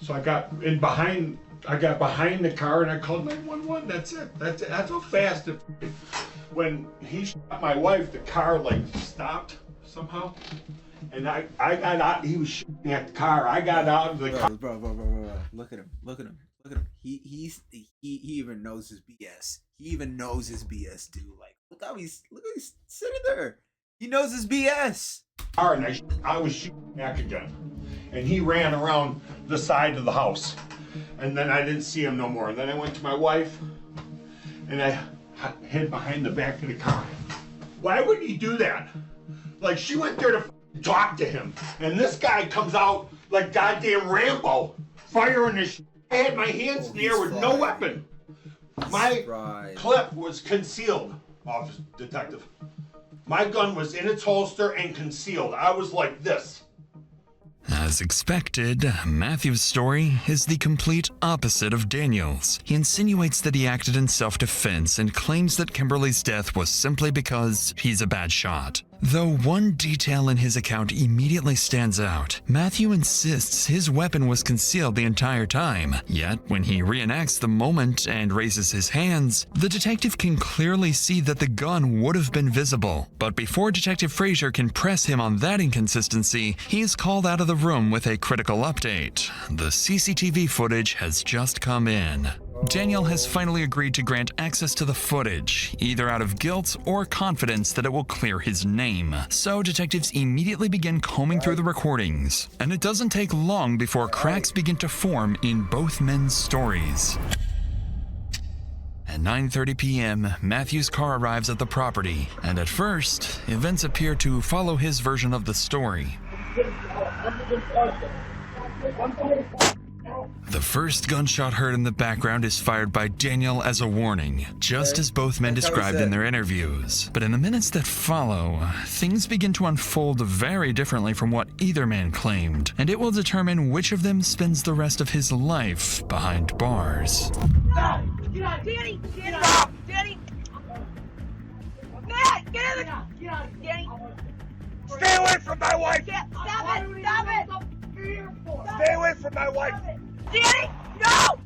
So I got in behind I got behind the car and I called 911. That's it. That's how fast it. When he shot my wife, the car like stopped somehow, and I got out. He was shooting at the car. I got out of the car. Bro. Look at him. He even knows his BS. He even knows his BS, dude. Like, look how he's sitting there. He knows his BS. And I was shooting back again, and he ran around the side of the house, and then I didn't see him no more. And then I went to my wife, and I hid behind the back of the car. Why would he do that? Like, she went there to talk to him, and this guy comes out like goddamn Rambo, firing his. I had my hands in the air with no weapon. My clip was concealed, officer detective. My gun was in its holster and concealed. I was like this. As expected, Matthew's story is the complete opposite of Daniel's. He insinuates that he acted in self-defense and claims that Kimberly's death was simply because he's a bad shot. Though one detail in his account immediately stands out, Matthew insists his weapon was concealed the entire time. Yet, when he reenacts the moment and raises his hands, the detective can clearly see that the gun would have been visible. But before Detective Frazier can press him on that inconsistency, he is called out of the room with a critical update. The CCTV footage has just come in. Daniel has finally agreed to grant access to the footage, either out of guilt or confidence that it will clear his name. So detectives immediately begin combing through the recordings, and it doesn't take long before cracks begin to form in both men's stories. At 9:30 p.m., Matthew's car arrives at the property, and at first, events appear to follow his version of the story. The first gunshot heard in the background is fired by Daniel as a warning, just as both men described in their interviews. But in the minutes that follow, things begin to unfold very differently from what either man claimed, and it will determine which of them spends the rest of his life behind bars. Get out, Danny! Get out, Danny! Matt, get in the... Get out, Danny! Stay away from my wife! Stop it! Stop it! Stay away from my wife! Danny, no!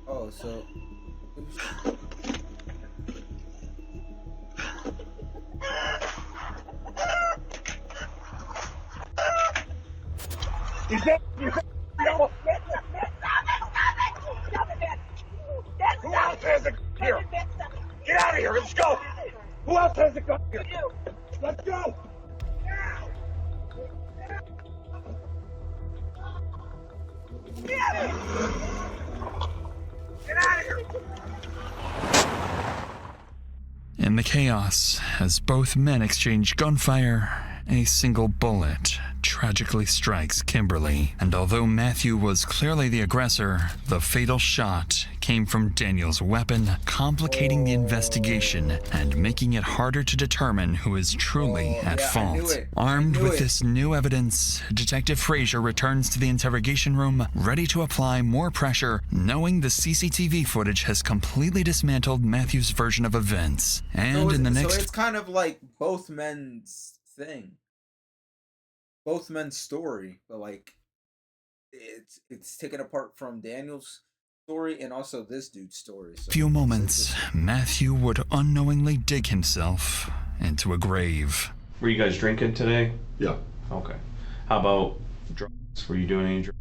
Oh, so... Is that... No. Who else has a gun here? Get out of here, let's go! Who else has a gun here? Let's go! Get out of here! In the chaos, as both men exchange gunfire, a single bullet tragically strikes Kimberly, and although Matthew was clearly the aggressor, the fatal shot came from Daniel's weapon, complicating the investigation and making it harder to determine who is truly at fault. Armed with this new evidence, Detective Frazier returns to the interrogation room, ready to apply more pressure, knowing the CCTV footage has completely dismantled Matthew's version of events. And so it's kind of like both men's thing, both men's story, but like it's taken apart from Daniel's story and also this dude's story. So few moments, Matthew would unknowingly dig himself into a grave. Were you guys drinking today? Yeah. Okay. How about drugs? Were you doing any drugs?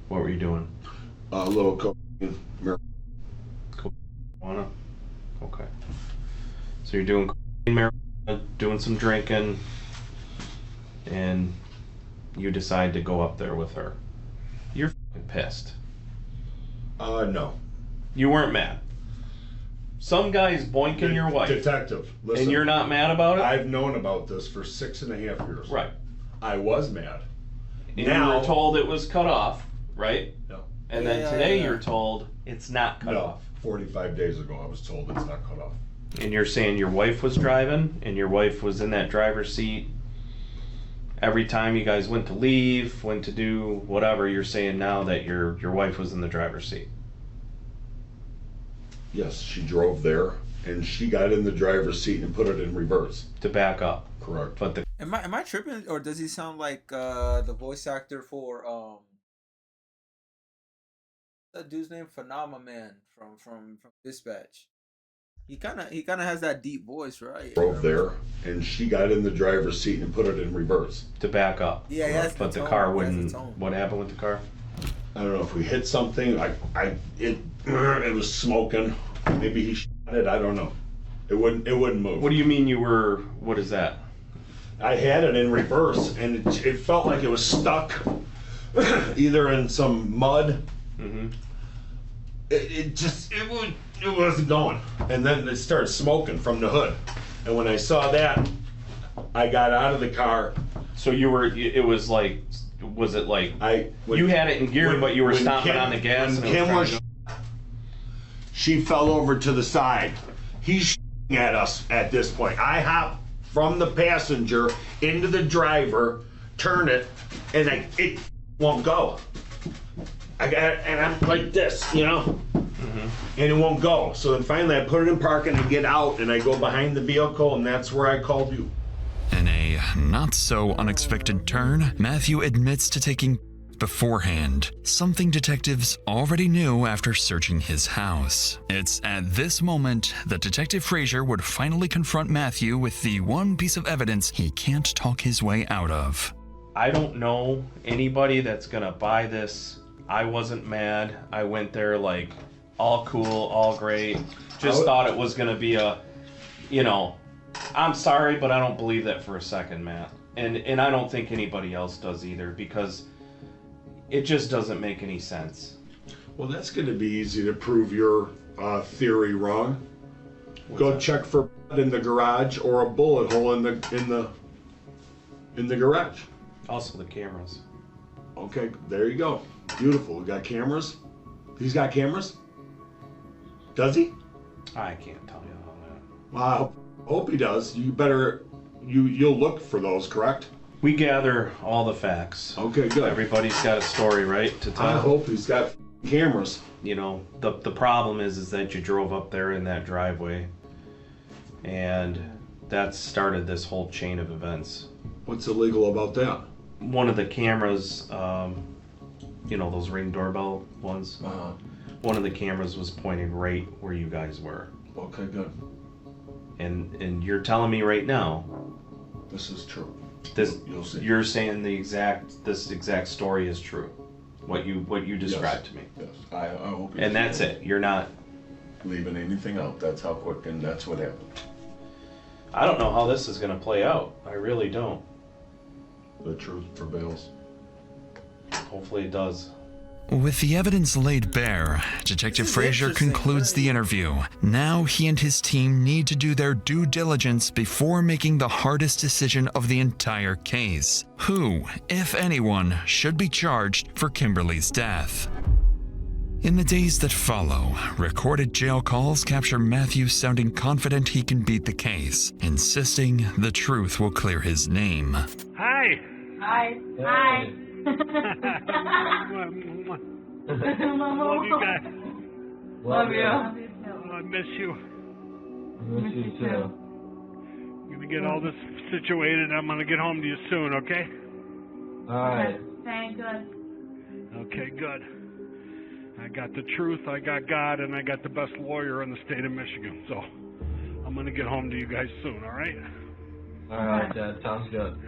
What were you doing? A little cocaine, marijuana. Okay. So you're doing cocaine, marijuana, doing some drinking, and you decide to go up there with her. You're fucking pissed. No. You weren't mad. Some guy's boinking your wife. Detective, listen. And you're not mad about it? I've known about this for 6.5 years. Right. I was mad. And you were told it was cut off, right? No. And then today you're told it's not cut off. 45 days ago I was told it's not cut off. And you're saying your wife was driving, and your wife was in that driver's seat every time you guys went to leave, went to do whatever. You're saying now that your wife was in the driver's seat. Yes, she drove there, and she got in the driver's seat and put it in reverse. To back up. Correct. But the Am I tripping, or does he sound like the voice actor for that dude's name, Phenomenon from Dispatch? He kind of has that deep voice, right? Drove there, and she got in the driver's seat and put it in reverse. To back up. Yeah, yes. But the car wouldn't. What happened with the car? I don't know if we hit something. It was smoking. Maybe he shot it. I don't know. It wouldn't move. What do you mean you were? What is that? I had it in reverse, and it felt like it was stuck, either in some mud. Mm-hmm. It wasn't going, and then it started smoking from the hood. And when I saw that, I got out of the car. So you were? It was like, was it like you had it in gear, but you were stomping on the gas? When Kim was, she fell over to the side. He's at us at this point. I hop from the passenger into the driver, turn it, and it won't go. I got it, and I'm like this, you know? And it won't go. So then finally I put it in park and I get out and I go behind the vehicle, and that's where I called you. In a not so unexpected turn, Matthew admits to taking beforehand, something detectives already knew after searching his house. It's at this moment that Detective Frazier would finally confront Matthew with the one piece of evidence he can't talk his way out of. I don't know anybody that's gonna buy this. I wasn't mad. I went there like all cool, all great. Just thought it was gonna be a, you know, I'm sorry, but I don't believe that for a second, Matt. And I don't think anybody else does either, because it just doesn't make any sense. Well, that's going to be easy to prove your theory wrong. Go check for blood in the garage or a bullet hole in the garage. Also the cameras. Okay, there you go. Beautiful. We got cameras. He's got cameras. Does he? I can't tell you all that. Well, I hope he does. You better. You'll look for those, correct? We gather all the facts. Okay, good. Everybody's got a story, right, to tell. I hope he's got cameras. You know, the problem is that you drove up there in that driveway, and that started this whole chain of events. What's illegal about that? One of the cameras, you know, those Ring doorbell ones, one of the cameras was pointing right where you guys were. Okay, good. And you're telling me right now, this is true. You'll see. You're saying this exact story is true. What you described to me. Yes, I hope. And that's it. You're not leaving anything out. That's how quick, and that's what happened. I don't know how this is going to play out. I really don't. The truth prevails. Hopefully it does. With the evidence laid bare, Detective Frazier concludes the interview. Now he and his team need to do their due diligence before making the hardest decision of the entire case. Who, if anyone, should be charged for Kimberly's death? In the days that follow, recorded jail calls capture Matthew sounding confident he can beat the case, insisting the truth will clear his name. Hi. Hi. Hi. Love you guys. Love you. I miss you. Miss you too. I'm gonna get all this situated. I'm gonna get home to you soon, okay? Alright. Thank good. Okay, good. I got the truth, I got God, and I got the best lawyer in the state of Michigan. So I'm gonna get home to you guys soon, alright? Alright, Dad. Sounds good.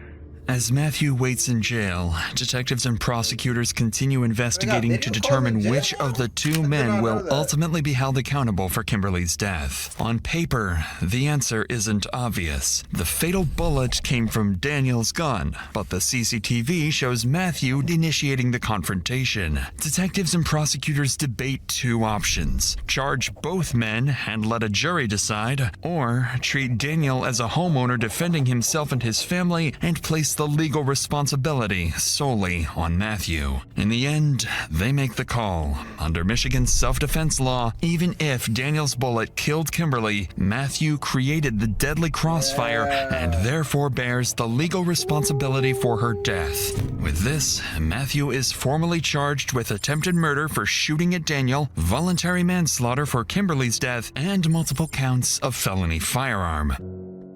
As Matthew waits in jail, detectives and prosecutors continue investigating to determine which of the two men will ultimately be held accountable for Kimberly's death. On paper, the answer isn't obvious. The fatal bullet came from Daniel's gun, but the CCTV shows Matthew initiating the confrontation. Detectives and prosecutors debate two options: charge both men and let a jury decide, or treat Daniel as a homeowner defending himself and his family and place place the legal responsibility solely on Matthew. In the end, they make the call. Under Michigan's self-defense law, even if Daniel's bullet killed Kimberly, Matthew created the deadly crossfire and therefore bears the legal responsibility for her death. With this, Matthew is formally charged with attempted murder for shooting at Daniel, voluntary manslaughter for Kimberly's death, and multiple counts of felony firearm.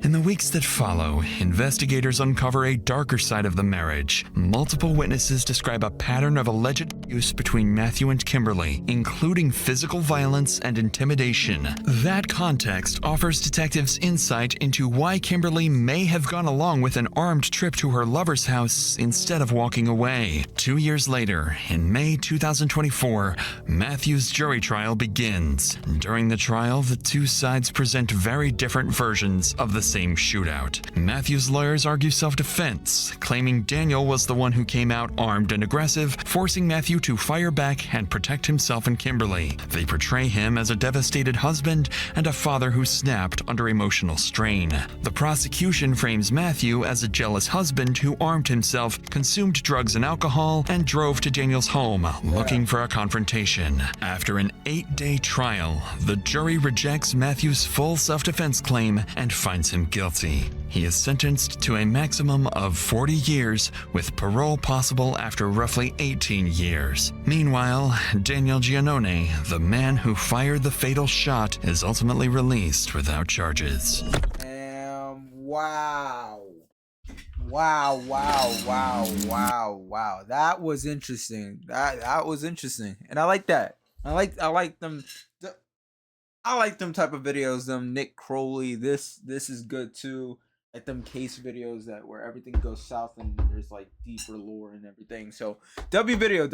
In the weeks that follow, investigators uncover a darker side of the marriage. Multiple witnesses describe a pattern of alleged abuse between Matthew and Kimberly, including physical violence and intimidation. That context offers detectives insight into why Kimberly may have gone along with an armed trip to her lover's house instead of walking away. 2 years later, in May 2024, Matthew's jury trial begins. During the trial, the two sides present very different versions of the same shootout. Matthew's lawyers argue self-defense, claiming Daniel was the one who came out armed and aggressive, forcing Matthew to fire back and protect himself and Kimberly. They portray him as a devastated husband and a father who snapped under emotional strain. The prosecution frames Matthew as a jealous husband who armed himself, consumed drugs and alcohol, and drove to Daniel's home, looking for a confrontation. After an 8-day trial, the jury rejects Matthew's full self-defense claim and finds him guilty. He is sentenced to a maximum of 40 years, with parole possible after roughly 18 years. Meanwhile, Daniel Giannone, the man who fired the fatal shot, is ultimately released without charges. Wow. Wow. That was interesting. That was interesting. And I like that. I like them. I like them type of videos. Them Nick Crowley. This is good too. Like them case videos where everything goes south and there's like deeper lore and everything. So W video.